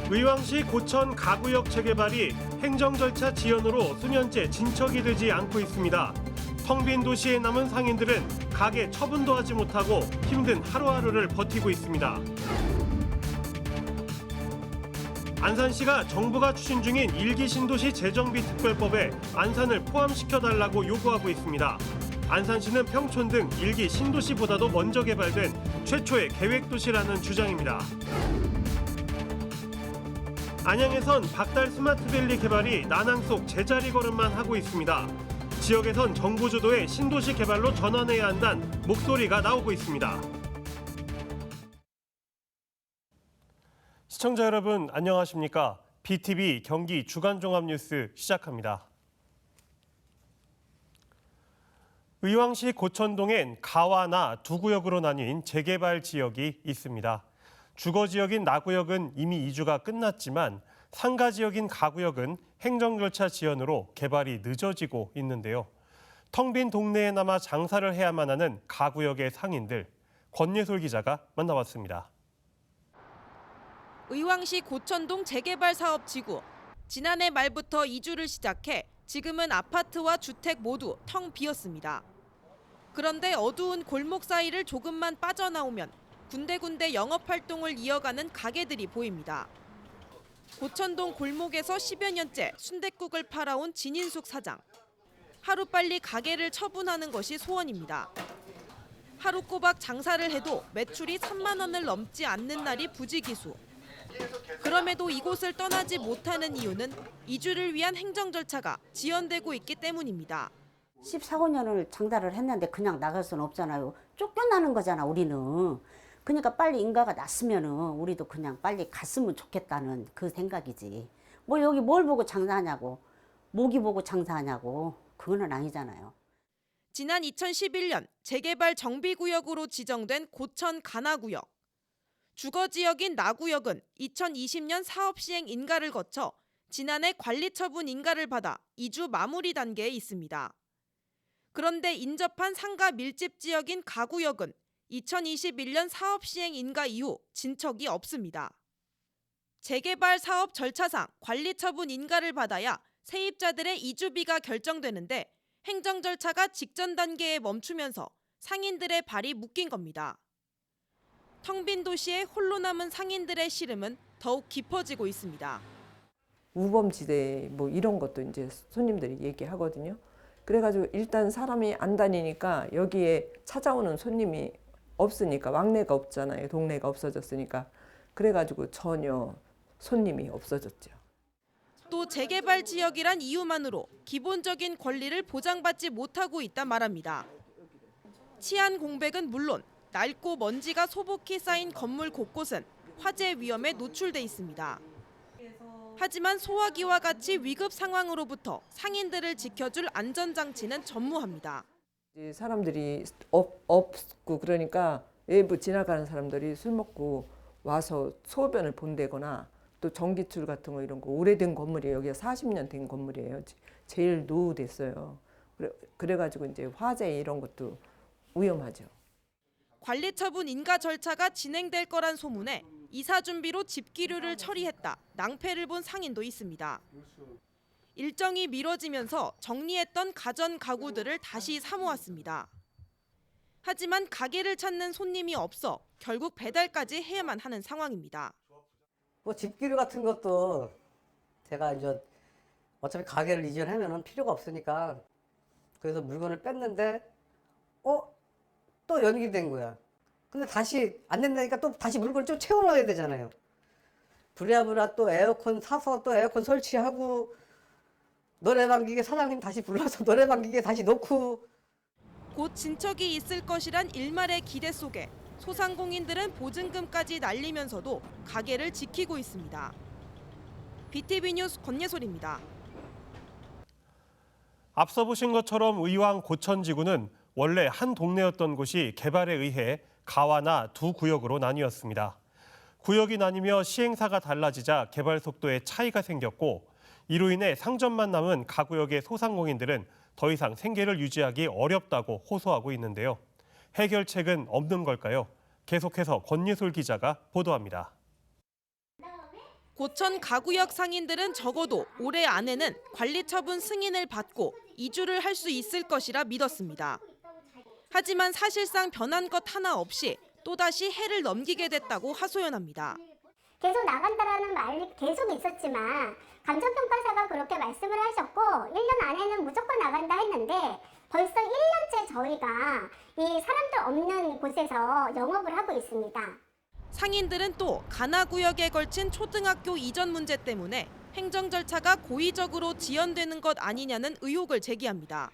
의왕시 고천 가구역 재개발이 행정 절차 지연으로 수년째 진척이 되지 않고 있습니다. 텅 빈 도시에 남은 상인들은 가게 처분도 하지 못하고 힘든 하루하루를 버티고 있습니다. 안산시가 정부가 추진 중인 1기 신도시 재정비 특별법에 안산을 포함시켜달라고 요구하고 있습니다. 안산시는 평촌 등 1기 신도시보다도 먼저 개발된 최초의 계획도시라는 주장입니다. 안양에선 박달 스마트밸리 개발이 난항 속 제자리 걸음만 하고 있습니다. 지역에선 정부 주도의 신도시 개발로 전환해야 한다는 목소리가 나오고 있습니다. 시청자 여러분 안녕하십니까? BTV 경기 주간종합뉴스 시작합니다. 의왕시 고천동엔 가와 나 두 구역으로 나뉜 재개발 지역이 있습니다. 주거지역인 나구역은 이미 이주가 끝났지만 상가지역인 가구역은 행정 절차 지연으로 개발이 늦어지고 있는데요. 텅 빈 동네에 남아 장사를 해야만 하는 가구역의 상인들, 권예솔 기자가 만나봤습니다. 의왕시 고천동 재개발 사업 지구. 지난해 말부터 이주를 시작해 지금은 아파트와 주택 모두 텅 비었습니다. 그런데 어두운 골목 사이를 조금만 빠져나오면 군데군데 영업활동을 이어가는 가게들이 보입니다. 고천동 골목에서 10여 년째 순댓국을 팔아온 진인숙 사장. 하루빨리 가게를 처분하는 것이 소원입니다. 하루 꼬박 장사를 해도 매출이 3만 원을 넘지 않는 날이 부지기수. 그럼에도 이곳을 떠나지 못하는 이유는 이주를 위한 행정 절차가 지연되고 있기 때문입니다. 14, 5년을 장사를 했는데 그냥 나갈 수는 없잖아요. 쫓겨나는 거잖아, 우리는. 그러니까 빨리 인가가 났으면은 우리도 그냥 빨리 갔으면 좋겠다는 그 생각이지. 뭐 여기 뭘 보고 장사하냐고, 모기 보고 장사하냐고, 그거는 아니잖아요. 지난 2011년 재개발 정비구역으로 지정된 고천 가나구역. 주거지역인 나구역은 2020년 사업시행 인가를 거쳐 지난해 관리처분 인가를 받아 이주 마무리 단계에 있습니다. 그런데 인접한 상가 밀집 지역인 가구역은 2021년 사업시행 인가 이후 진척이 없습니다. 재개발 사업 절차상 관리처분 인가를 받아야 세입자들의 이주비가 결정되는데 행정 절차가 직전 단계에 멈추면서 상인들의 발이 묶인 겁니다. 텅 빈 도시에 홀로 남은 상인들의 시름은 더욱 깊어지고 있습니다. 우범지대 뭐 이런 것도 이제 손님들이 얘기하거든요. 그래가지고 일단 사람이 안 다니니까 여기에 찾아오는 손님이 없으니까 왕래가 없잖아요. 동네가 없어졌으니까. 그래가지고 전혀 손님이 없어졌죠. 또 재개발 지역이란 이유만으로 기본적인 권리를 보장받지 못하고 있다 말합니다. 치안 공백은 물론 낡고 먼지가 소복히 쌓인 건물 곳곳은 화재 위험에 노출돼 있습니다. 하지만 소화기와 같이 위급 상황으로부터 상인들을 지켜줄 안전장치는 전무합니다. 사람들이 없고 그러니까 외부 지나가는 사람들이 술 먹고 와서 소변을 본다거나 또 전기줄 같은 거 이런 거 오래된 건물이에요. 여기가 40년 된 건물이에요. 제일 노후됐어요. 그래가지고 이제 화재 이런 것도 위험하죠. 관리처분 인가 절차가 진행될 거란 소문에 이사 준비로 집기류를 처리했다 낭패를 본 상인도 있습니다. 일정이 미뤄지면서 정리했던 가전 가구들을 다시 사모았습니다. 하지만 가게를 찾는 손님이 없어 결국 배달까지 해야만 하는 상황입니다. 뭐 집기류 같은 것도 제가 이제 어차피 가게를 이전하면은 필요가 없으니까 그래서 물건을 뺐는데 또 연기된 거야. 근데 다시 안 된다니까 또 다시 물건을 좀 채워넣어야 되잖아요. 부랴부랴 또 에어컨 사서 또 에어컨 설치하고 노래방 기계 사장님 다시 불러서 노래방 기계 다시 놓고. 곧 진척이 있을 것이란 일말의 기대 속에 소상공인들은 보증금까지 날리면서도 가게를 지키고 있습니다. BTV 뉴스 권예솔입니다. 앞서 보신 것처럼 의왕 고천지구는 원래 한 동네였던 곳이 개발에 의해 가와 나 두 구역으로 나뉘었습니다. 구역이 나뉘며 시행사가 달라지자 개발 속도에 차이가 생겼고 이로 인해 상점만 남은 가구역의 소상공인들은 더 이상 생계를 유지하기 어렵다고 호소하고 있는데요. 해결책은 없는 걸까요? 계속해서 권예솔 기자가 보도합니다. 고천 가구역 상인들은 적어도 올해 안에는 관리처분 승인을 받고 이주를 할 수 있을 것이라 믿었습니다. 하지만 사실상 변한 것 하나 없이 또다시 해를 넘기게 됐다고 하소연합니다. 계속 나간다라는 말이 계속 있었지만 감정평가사가 그렇게 말씀을 하셨고 1년 안에는 무조건 나간다 했는데 벌써 1년째 저희가 이 사람들 없는 곳에서 영업을 하고 있습니다. 상인들은 또 가나구역에 걸친 초등학교 이전 문제 때문에 행정 절차가 고의적으로 지연되는 것 아니냐는 의혹을 제기합니다.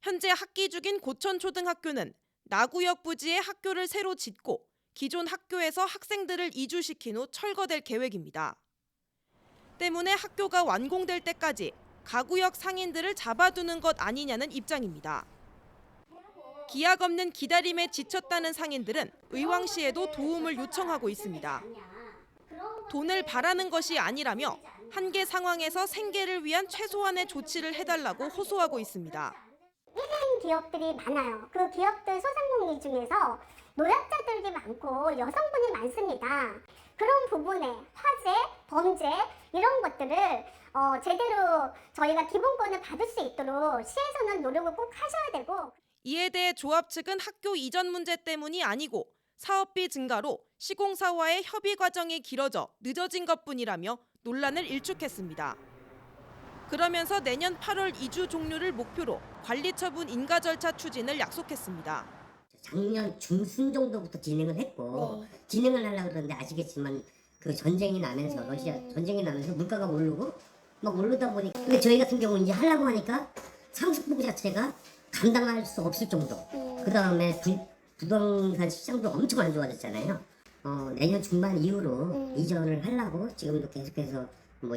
현재 학기 중인 고천초등학교는 나구역 부지에 학교를 새로 짓고 기존 학교에서 학생들을 이주시킨 후 철거될 계획입니다. 때문에 학교가 완공될 때까지 가구역 상인들을 잡아두는 것 아니냐는 입장입니다. 기약 없는 기다림에 지쳤다는 상인들은 의왕시에도 도움을 요청하고 있습니다. 돈을 바라는 것이 아니라며 한계 상황에서 생계를 위한 최소한의 조치를 해달라고 호소하고 있습니다. 1인 기업들이 많아요. 그 기업들 소상공인 중에서 노약자들이 많고 여성분이 많습니다. 그런 부분에 화재, 범죄 이런 것들을 제대로 저희가 기본권을 받을 수 있도록 시에서는 노력을 꼭 하셔야 되고 이에 대해 조합 측은 학교 이전 문제 때문이 아니고 사업비 증가로 시공사와의 협의 과정이 길어져 늦어진 것뿐이라며 논란을 일축했습니다. 그러면서 내년 8월 이주 종료를 목표로 관리처분 인가 절차 추진을 약속했습니다. 작년 중순 정도부터 진행을 했고 진행을 하려고 그러는데 아시겠지만 그 전쟁이 나면서 러시아 전쟁이 나면서 물가가 오르고 막 오르다 보니까 근데 저희 같은 경우는 이제 하려고 하니까 상습부 자체가 감당할 수 없을 정도. 그 다음에 부동산 시장도 엄청 안 좋아졌잖아요. 내년 중반 이후로 이전을 하려고 지금도 계속해서 뭐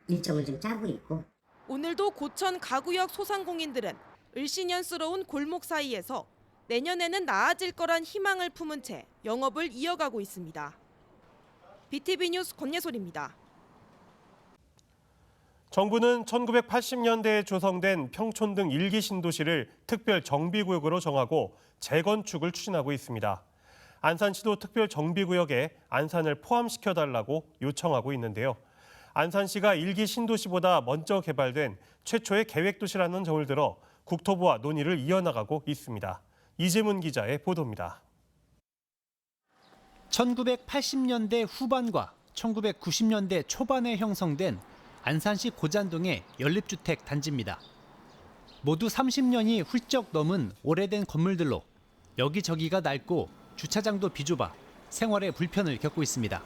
일정을 좀 짜고 있고. 오늘도 고천 가구역 소상공인들은 을씨년스러운 골목 사이에서 내년에는 나아질 거란 희망을 품은 채 영업을 이어가고 있습니다. BTV 뉴스 권예솔입니다. 정부는 1980년대에 조성된 평촌 등 1기 신도시를 특별 정비구역으로 정하고 재건축을 추진하고 있습니다. 안산시도 특별 정비구역에 안산을 포함시켜달라고 요청하고 있는데요. 안산시가 1기 신도시보다 먼저 개발된 최초의 계획도시라는 점을 들어 국토부와 논의를 이어나가고 있습니다. 이재문 기자의 보도입니다. 1980년대 후반과 1990년대 초반에 형성된 안산시 고잔동의 연립주택 단지입니다. 모두 30년이 훌쩍 넘은 오래된 건물들로 여기저기가 낡고 주차장도 비좁아 생활에 불편을 겪고 있습니다.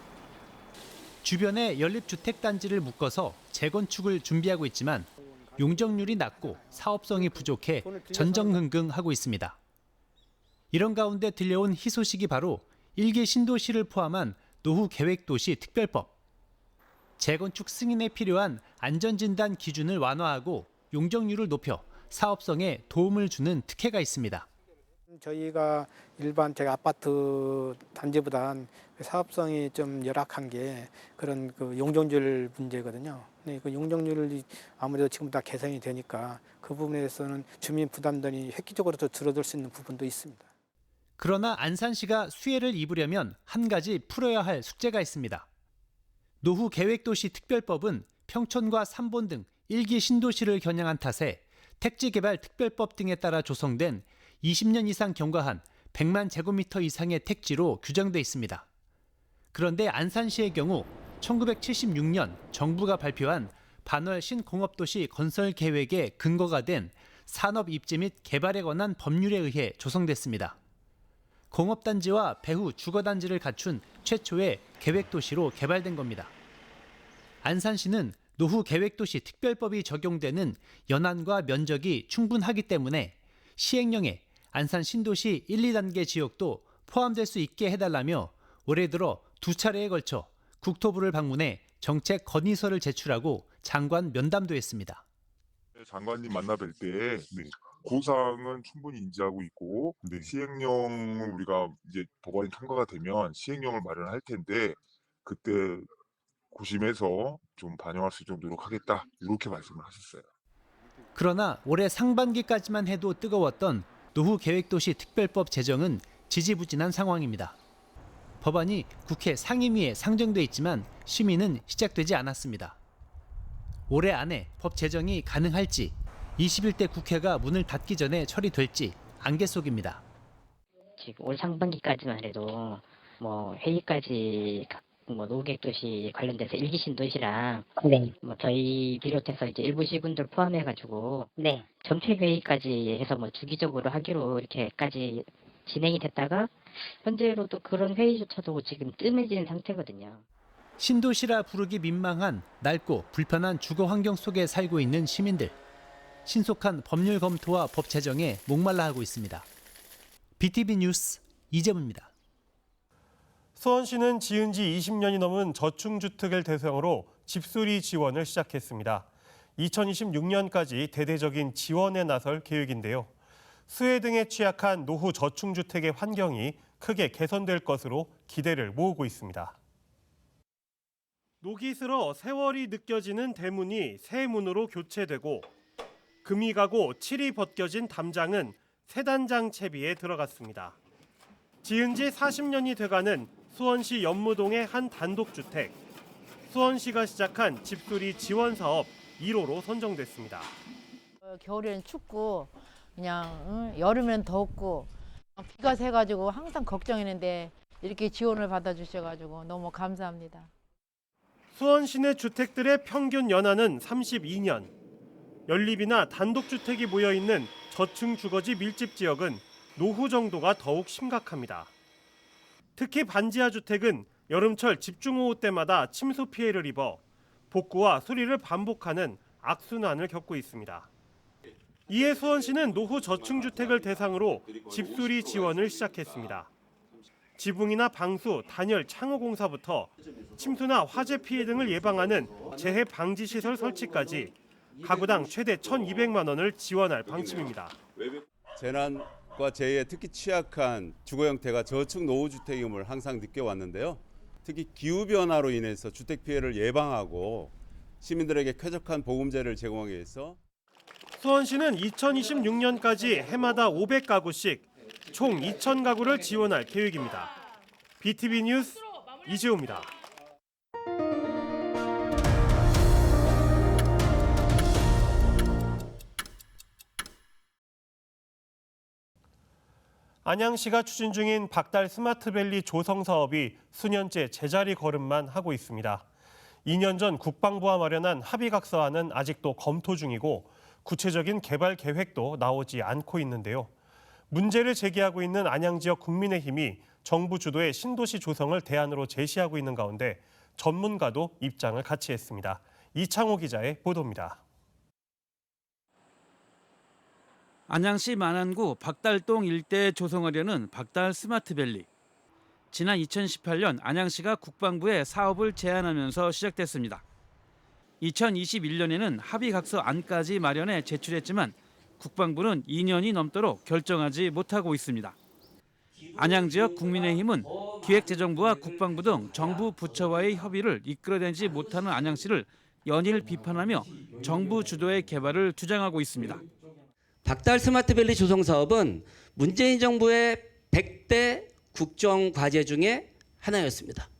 주변에 연립주택 단지를 묶어서 재건축을 준비하고 있지만 용적률이 낮고 사업성이 부족해 전전긍긍하고 있습니다. 이런 가운데 들려온 희소식이 바로 1기 신도시를 포함한 노후계획도시 특별법. 재건축 승인에 필요한 안전진단 기준을 완화하고 용적률을 높여 사업성에 도움을 주는 특혜가 있습니다. 저희가 일반 제가 아파트 단지보단 사업성이 좀 열악한 게 그런 그 용적률 문제거든요. 네, 그 용적률이 아무래도 지금 다 개선이 되니까 그 부분에서는 주민 부담들이 획기적으로 더 줄어들 수 있는 부분도 있습니다. 그러나 안산시가 수혜를 입으려면 한 가지 풀어야 할 숙제가 있습니다. 노후계획도시 특별법은 평촌과 삼본 등 1기 신도시를 겨냥한 탓에 택지개발 특별법 등에 따라 조성된 20년 이상 경과한 100만 제곱미터 이상의 택지로 규정돼 있습니다. 그런데 안산시의 경우 1976년 정부가 발표한 반월 신공업도시 건설 계획의 근거가 된 산업 입지 및 개발에 관한 법률에 의해 조성됐습니다. 공업단지와 배후 주거단지를 갖춘 최초의 계획도시로 개발된 겁니다. 안산시는 노후계획도시 특별법이 적용되는 연안과 면적이 충분하기 때문에 시행령에 안산 신도시 1, 2단계 지역도 포함될 수 있게 해달라며 올해 들어 2차례에 걸쳐 국토부를 방문해 정책 건의서를 제출하고 장관 면담도 했습니다. 장관님 만나뵐 때 고사항은 충분히 인지하고 있고 시행령을 우리가 이제 법안이 통과가 되면 시행령을 마련할 텐데 그때 고심해서 좀 반영할 수 있도록 노력하겠다 이렇게 말씀을 하셨어요. 그러나 올해 상반기까지만 해도 뜨거웠던 노후계획도시 특별법 제정은 지지부진한 상황입니다. 법안이 국회 상임위에 상정돼 있지만 심의는 시작되지 않았습니다. 올해 안에 법 제정이 가능할지, 21대 국회가 문을 닫기 전에 처리될지 안개 속입니다. 지금 올 상반기까지만 해도 뭐 회의까지 뭐 노후계획도시 관련돼서 일기 신도시랑 뭐 저희 비롯해서 이제 일부 시군들 포함해가지고 정책 회의까지 해서 뭐 주기적으로 하기로 이렇게까지 진행이 됐다가 현재로도 그런 회의조차도 지금 뜸해지는 상태거든요. 신도시라 부르기 민망한 낡고 불편한 주거 환경 속에 살고 있는 시민들. 신속한 법률 검토와 법 제정에 목말라 하고 있습니다. BTV 뉴스 이재문입니다. 수원시는 지은 지 20년이 넘은 저층주택을 대상으로 집수리 지원을 시작했습니다. 2026년까지 대대적인 지원에 나설 계획인데요. 수해 등에 취약한 노후 저층주택의 환경이 크게 개선될 것으로 기대를 모으고 있습니다. 녹이 슬어 세월이 느껴지는 대문이 새 문으로 교체되고 금이 가고 칠이 벗겨진 담장은 새 단장 채비에 들어갔습니다. 지은 지 40년이 돼가는 수원시 연무동의 한 단독주택. 수원시가 시작한 집수리 지원 사업 1호로 선정됐습니다. 겨울에는 춥고 그냥 여름엔 덥고 비가 새가지고 항상 걱정했는데 이렇게 지원을 받아주셔가지고 너무 감사합니다. 수원 시내 주택들의 평균 연한은 32년. 연립이나 단독주택이 모여있는 저층 주거지 밀집 지역은 노후 정도가 더욱 심각합니다. 특히 반지하 주택은 여름철 집중호우 때마다 침수 피해를 입어 복구와 수리를 반복하는 악순환을 겪고 있습니다. 이에 수원시는 노후 저층주택을 대상으로 집수리 지원을 시작했습니다. 지붕이나 방수, 단열, 창호 공사부터 침수나 화재 피해 등을 예방하는 재해 방지 시설 설치까지 가구당 최대 1,200만 원을 지원할 방침입니다. 재난과 재해에 특히 취약한 주거 형태가 저층 노후주택임을 항상 느껴왔는데요. 특히 기후변화로 인해서 주택 피해를 예방하고 시민들에게 쾌적한 보금자리를 제공하기 위해서 수원시는 2026년까지 해마다 500가구씩 총 2,000가구를 지원할 계획입니다. BTV 뉴스 이재호입니다. 안양시가 추진 중인 박달 스마트밸리 조성 사업이 수년째 제자리 걸음만 하고 있습니다. 2년 전 국방부와 마련한 합의각서안은 아직도 검토 중이고 구체적인 개발 계획도 나오지 않고 있는데요. 문제를 제기하고 있는 안양 지역 국민의힘이 정부 주도의 신도시 조성을 대안으로 제시하고 있는 가운데 전문가도 입장을 같이 했습니다. 이창호 기자의 보도입니다. 안양시 만안구 박달동 일대에 조성하려는 박달 스마트밸리. 지난 2018년 안양시가 국방부에 사업을 제안하면서 시작됐습니다. 2021년에는 합의각서 안까지 마련해 제출했지만 국방부는 2년이 넘도록 결정하지 못하고 있습니다. 안양 지역 국민의힘은 기획재정부와 국방부 등 정부 부처와의 협의를 이끌어내지 못하는 안양시를 연일 비판하며 정부 주도의 개발을 주장하고 있습니다. 박달 스마트밸리 조성 사업은 문재인 정부의 100대 국정과제 중에 하나였습니다.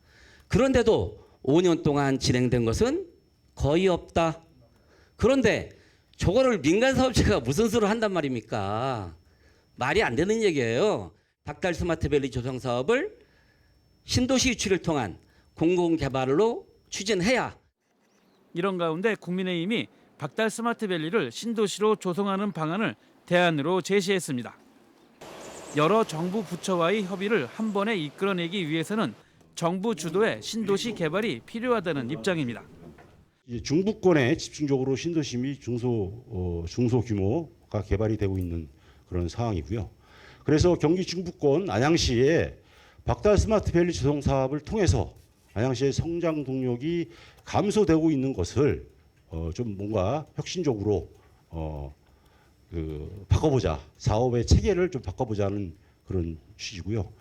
그런데도 5년 동안 진행된 것은 거의 없다. 그런데 저거를 민간 사업체가 무슨 수를 한단 말입니까? 말이 안 되는 얘기예요. 박달 스마트밸리 조성 사업을 신도시 유치를 통한 공공개발로 추진해야. 이런 가운데 국민의힘이 박달 스마트밸리를 신도시로 조성하는 방안을 대안으로 제시했습니다. 여러 정부 부처와의 협의를 한 번에 이끌어내기 위해서는 정부 주도의 신도시 개발이 필요하다는 입장입니다. 중부권에 집중적으로 신도시 및 중소 규모가 개발이 되고 있는 그런 상황이고요. 그래서 경기 중부권 안양시에 박달 스마트밸리 조성 사업을 통해서 안양시의 성장 동력이 감소되고 있는 것을 좀 뭔가 혁신적으로 바꿔보자, 사업의 체계를 좀 바꿔보자는 그런 취지고요.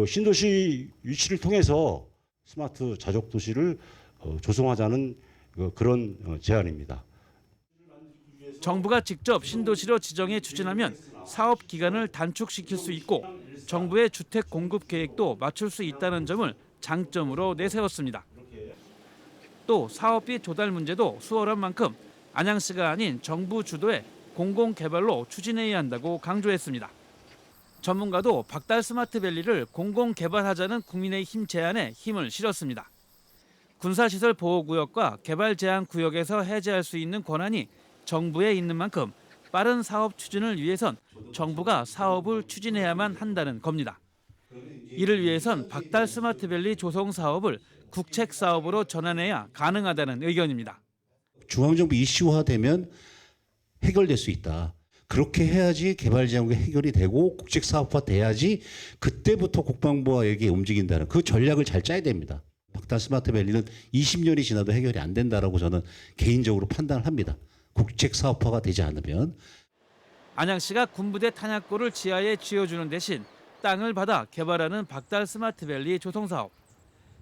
신도시 유치를 통해서 스마트 자족 도시를 조성하자는 그런 제안입니다. 정부가 직접 신도시로 지정해 추진하면 사업 기간을 단축시킬 수 있고 정부의 주택 공급 계획도 맞출 수 있다는 점을 장점으로 내세웠습니다. 또 사업비 조달 문제도 수월한 만큼 안양시가 아닌 정부 주도의 공공개발로 추진해야 한다고 강조했습니다. 전문가도 박달 스마트밸리를 공공개발하자는 국민의힘 제안에 힘을 실었습니다. 군사시설 보호구역과 개발 제한 구역에서 해제할 수 있는 권한이 정부에 있는 만큼 빠른 사업 추진을 위해선 정부가 사업을 추진해야만 한다는 겁니다. 이를 위해선 박달 스마트밸리 조성 사업을 국책 사업으로 전환해야 가능하다는 의견입니다. 중앙정부 이슈화되면 해결될 수 있다. 그렇게 해야지 개발 제한이 해결이 되고 국책 사업화 돼야지 그때부터 국방부와 여기에 움직인다는 그 전략을 잘 짜야 됩니다. 박달 스마트밸리는 20년이 지나도 해결이 안 된다라고 저는 개인적으로 판단을 합니다. 국책 사업화가 되지 않으면. 안양시가 군부대 탄약고를 지하에 쥐어주는 대신 땅을 받아 개발하는 박달 스마트밸리 조성 사업.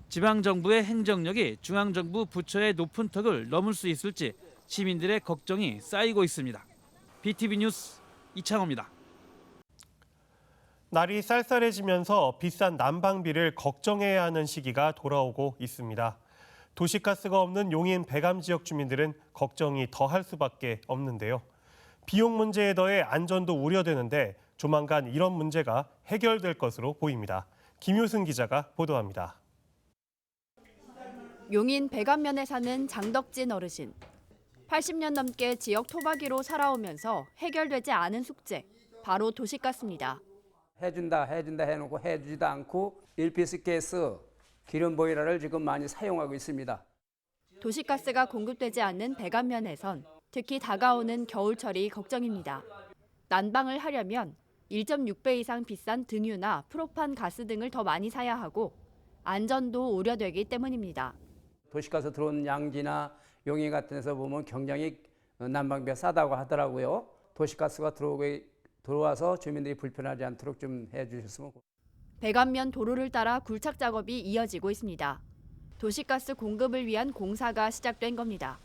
지방정부의 행정력이 중앙정부 부처의 높은 턱을 넘을 수 있을지 시민들의 걱정이 쌓이고 있습니다. BTV 뉴스 이창호입니다. 날이 쌀쌀해지면서 비싼 난방비를 걱정해야 하는 시기가 돌아오고 있습니다. 도시가스가 없는 용인 배감 지역 주민들은 걱정이 더할 수밖에 없는데요. 비용 문제에 더해 안전도 우려되는데 조만간 이런 문제가 해결될 것으로 보입니다. 김효승 기자가 보도합니다. 용인 백안면에 사는 장덕진 어르신. 80년 넘게 지역 토박이로 살아오면서 해결되지 않은 숙제, 바로 도시가스입니다. 해준다 해놓고 해주지도 않고 일피스가스, 기름 보일러를 지금 많이 사용하고 있습니다. 도시가스가 공급되지 않는 백안면에선 특히 다가오는 겨울철이 걱정입니다. 난방을 하려면 1.6배 이상 비싼 등유나 프로판 가스 등을 더 많이 사야 하고 안전도 우려되기 때문입니다. 도시가스 들어온 양지나 용인 같은 데서 보면 굉장히 난방비가 싸다고 하더라고요. 도시가스가 들어와서 주민들이 불편하지 않도록 좀 해주셨으면. 백안면 도로를 따라 굴착 작업이 이어지고 있습니다. 도시가스 공급을 위한 공사가 시작된 겁니다.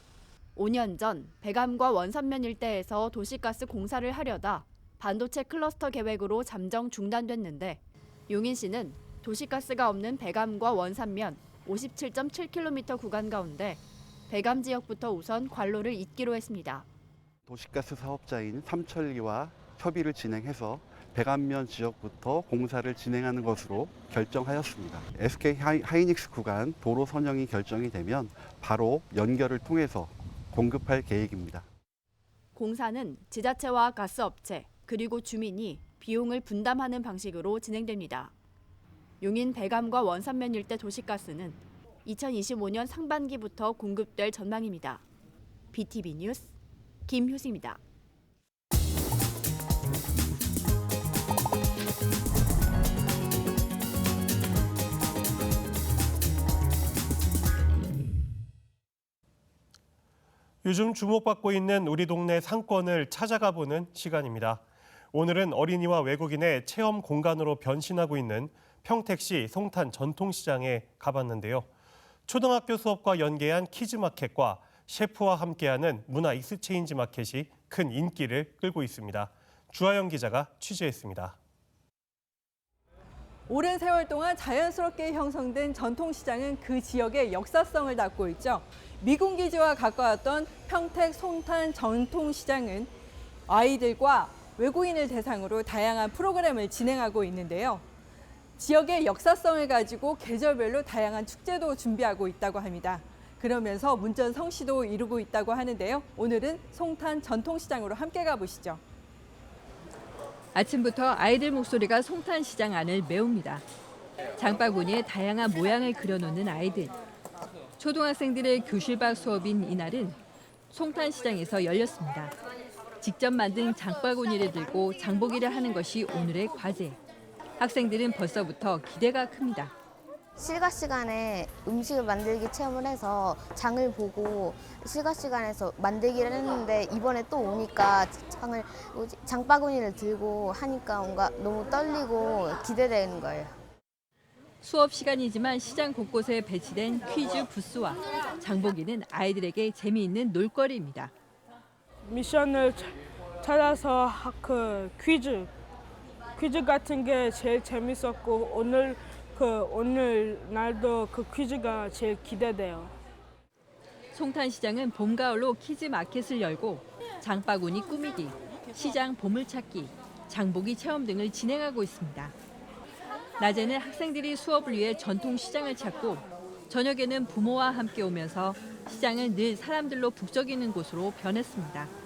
5년 전 백암과 원산면 일대에서 도시가스 공사를 하려다 반도체 클러스터 계획으로 잠정 중단됐는데 용인시는 도시가스가 없는 백암과 원산면 57.7km 구간 가운데 백암 지역부터 우선 관로를 잇기로 했습니다. 도시가스 사업자인 삼천리와 협의를 진행해서 백안면 지역부터 공사를 진행하는 것으로 결정하였습니다. SK 하이닉스 구간 도로 선정이 결정이 되면 바로 연결을 통해서 공급할 계획입니다. 공사는 지자체와 가스업체 그리고 주민이 비용을 분담하는 방식으로 진행됩니다. 용인 백암과 원산면 일대 도시가스는 2025년 상반기부터 공급될 전망입니다. BTV 뉴스 김효승입니다. 요즘 주목받고 있는 우리 동네 상권을 찾아가 보는 시간입니다. 오늘은 어린이와 외국인의 체험 공간으로 변신하고 있는 평택시 송탄 전통시장에 가봤는데요. 초등학교 수업과 연계한 키즈마켓과 셰프와 함께하는 문화 익스체인지 마켓이 큰 인기를 끌고 있습니다. 주하영 기자가 취재했습니다. 오랜 세월 동안 자연스럽게 형성된 전통시장은 그 지역의 역사성을 담고 있죠. 미군 기지와 가까웠던 평택 송탄 전통시장은 아이들과 외국인을 대상으로 다양한 프로그램을 진행하고 있는데요. 지역의 역사성을 가지고 계절별로 다양한 축제도 준비하고 있다고 합니다. 그러면서 문전 성시도 이루고 있다고 하는데요. 오늘은 송탄 전통시장으로 함께 가보시죠. 아침부터 아이들 목소리가 송탄시장 안을 메웁니다. 장바구니에 다양한 모양을 그려놓는 아이들. 초등학생들의 교실 밖 수업인 이날은 송탄시장에서 열렸습니다. 직접 만든 장바구니를 들고 장보기를 하는 것이 오늘의 과제. 학생들은 벌써부터 기대가 큽니다. 실가 시간에 음식을 만들기 체험을 해서 장을 보고 실가 시간에서 만들기를 했는데 이번에 또 오니까 장바구니를 들고 하니까 뭔가 너무 떨리고 기대되는 거예요. 수업 시간이지만 시장 곳곳에 배치된 퀴즈 부스와 장보기는 아이들에게 재미있는 놀거리입니다. 미션을 찾아서 퀴즈 퀴즈 같은 게 제일 재밌었고 오늘 날도 그 퀴즈가 제일 기대돼요. 송탄시장은 봄, 가을로 키즈 마켓을 열고 장바구니 꾸미기, 시장 보물찾기, 장보기 체험 등을 진행하고 있습니다. 낮에는 학생들이 수업을 위해 전통시장을 찾고 저녁에는 부모와 함께 오면서 시장은 늘 사람들로 북적이는 곳으로 변했습니다.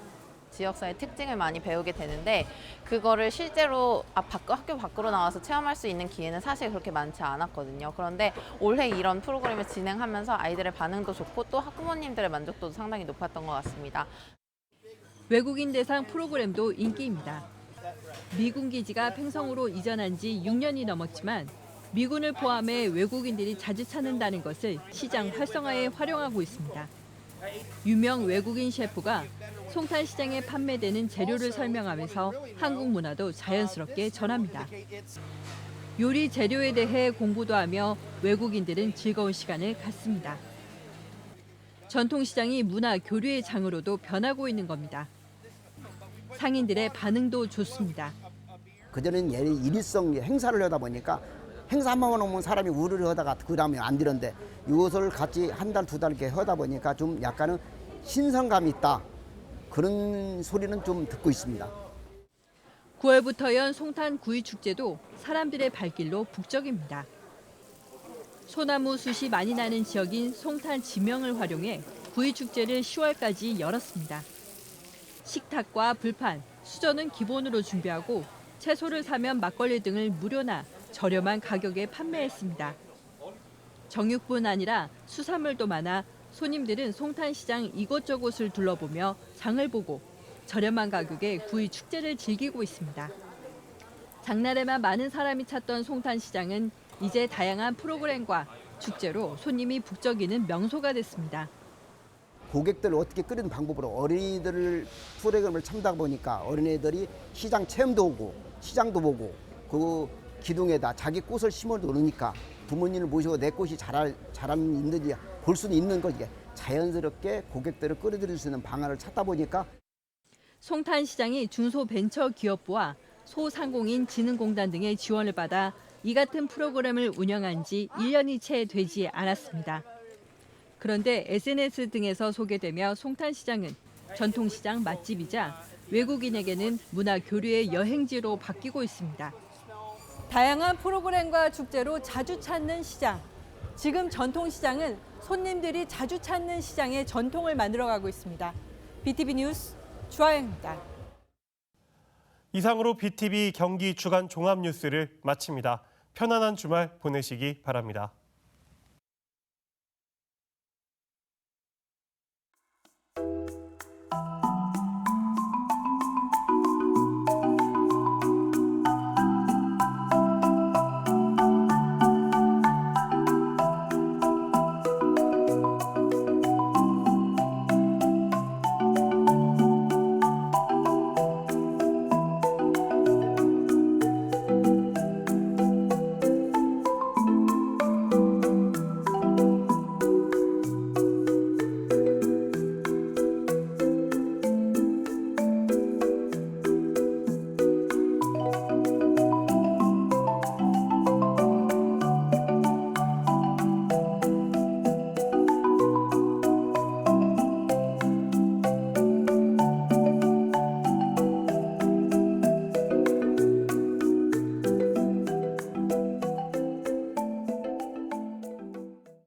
지역사회 특징을 많이 배우게 되는데 그거를 실제로 학교 밖으로 나와서 체험할 수 있는 기회는 사실 그렇게 많지 않았거든요. 그런데 올해 이런 프로그램을 진행하면서 아이들의 반응도 좋고 또 학부모님들의 만족도도 상당히 높았던 것 같습니다. 외국인 대상 프로그램도 인기입니다. 미군 기지가 팽성으로 이전한 지 6년이 넘었지만 미군을 포함해 외국인들이 자주 찾는다는 것을 시장 활성화에 활용하고 있습니다. 유명 외국인 셰프가 송탄시장에 판매되는 재료를 설명하면서 한국 문화도 자연스럽게 전합니다. 요리 재료에 대해 공부도 하며 외국인들은 즐거운 시간을 갖습니다. 전통시장이 문화 교류의 장으로도 변하고 있는 겁니다. 상인들의 반응도 좋습니다. 그전에는 일일성 행사를 하다 보니까 행사 한 번만 오면 사람이 우르르 하다가 그 다음에 안 되는데 이것을 같이 한 달, 두 달 이렇게 하다 보니까 좀 약간은 신선감이 있다. 그런 소리는 좀 듣고 있습니다. 9월부터 연 송탄 구이축제도 사람들의 발길로 북적입니다. 소나무 숯이 많이 나는 지역인 송탄 지명을 활용해 구이축제를 10월까지 열었습니다. 식탁과 불판, 수저는 기본으로 준비하고 채소를 사면 막걸리 등을 무료나 저렴한 가격에 판매했습니다. 정육뿐 아니라 수산물도 많아 손님들은 송탄시장 이곳저곳을 둘러보며 장을 보고 저렴한 가격에 구이 축제를 즐기고 있습니다. 장날에만 많은 사람이 찾던 송탄시장은 이제 다양한 프로그램과 축제로 손님이 북적이는 명소가 됐습니다. 고객들을 어떻게 끌는 방법으로 어린이들 프로그램을 참다 보니까 어린애들이 시장 체험도 오고 시장도 보고 그 기둥에다 자기 꽃을 심어 놓으니까 부모님을 모시고 내 꽃이 자람 있는지 볼 수는 있는 거지. 자연스럽게 고객들을 끌어들일 수 있는 방안을 찾다 보니까 송탄시장이 중소벤처기업부와 소상공인 진흥공단 등의 지원을 받아 이 같은 프로그램을 운영한 지 1년이 채 되지 않았습니다. 그런데 SNS 등에서 소개되며 송탄시장은 전통시장 맛집이자 외국인에게는 문화 교류의 여행지로 바뀌고 있습니다. 다양한 프로그램과 축제로 자주 찾는 시장. 지금 전통시장은 손님들이 자주 찾는 시장의 전통을 만들어가고 있습니다. BTV 뉴스 주아영입니다. 이상으로 BTV 경기 주간 종합 뉴스를 마칩니다. 편안한 주말 보내시기 바랍니다.